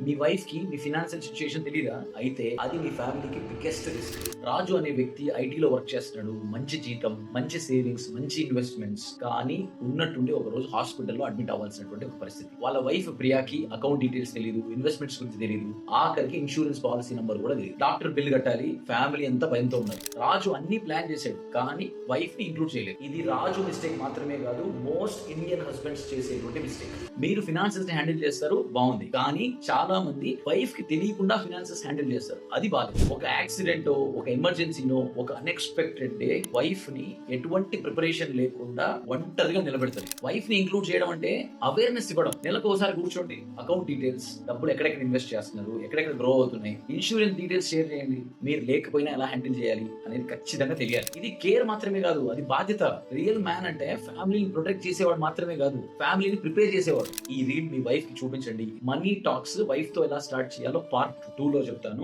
మీ wife కి మీ financial situation తెలీదా? అయితే అది మీ ఫ్యామిలీకి బిగ్గెస్ట్ రిస్క్. రాజు అనే వ్యక్తి ఐటీలో వర్క్ చేస్తున్నాడు, మంచి జీతం, మంచి సేవింగ్స్, మంచి ఇన్వెస్ట్మెంట్స్. కానీ ఉన్నట్టుండి ఒక రోజు హాస్పిటల్లో అడ్మిట్ అవ్వాల్సినటువంటి ఒక పరిస్థితి. వాళ్ళ వైఫ్ ప్రియాకి అకౌంట్ డీటెయిల్స్ తెలియదు, ఇన్వెస్ట్మెంట్స్ గురించి తెలియదు, ఆఖరికి ఇన్సూరెన్స్ పాలసీ నంబర్ కూడా తెలియదు. డాక్టర్ బిల్ కట్టాలి, ఫ్యామిలీ అంతా భయంతో ఉన్నారు. రాజు అన్ని ప్లాన్ చేశాడు, కానీ వైఫ్ ని ఇంక్లూడ్ చేయలేదు. ఇది రాజు మిస్టేక్ మాత్రమే కాదు, మోస్ట్ ఇండియన్ హస్బెండ్స్ చేసేటువంటి మిస్టేక్. మీరు ఫినాన్సెస్ ని హ్యాండిల్ చేస్తారు, బాగుంది. కానీ చాలా మంది వైఫ్ కి తెలియకుండా ఫినాన్సెస్ హ్యాండిల్ చేస్తారు, అది బాలేదు. ఒక యాక్సిడెంట్, ఒక ఎమర్జెన్సీనో, ఒక అన్ఎక్స్పెక్టెడ్ డే వైఫ్ ని ఎటువంటి ప్రిపరేషన్ లేకుండా ఒంటరిగా నిలబెడతారు. వైఫ్ ని ఇంక్లూడ్ చేయడం అంటే అవేర్నెస్ ఇవ్వడం. నెలకు ఒకసారి కూర్చోండి, అకౌంట్ డీటెయిల్స్, డబ్బులు ఎక్కడెక్కడ ఇన్వెస్ట్ చేస్తున్నారు, ఎక్కడెక్కడ గ్రో అవుతున్నాయి, ఇన్సూరెన్స్ డీటెయిల్స్ షేర్ చేయండి. మీరు లేకపోయినా ఎలా హ్యాండిల్ చేయాలి అనేది ఖచ్చితంగా తెలియాలి. ఇది కేర్ మాత్రమే కాదు, అది బాధ్యత. రియల్ మ్యాన్ అంటే ఫ్యామిలీని ప్రొటెక్ట్ చేసేవాడు మాత్రమే కాదు, ఫ్యామిలీని ప్రిపేర్ చేసేవాడు. ఈ రీల్ మీ వైఫ్ కి చూపించండి. మనీ టాక్స్ వైఫ్ తో ఎలా స్టార్ట్ చేయాలో పార్ట్ 2 లో చెప్తాను.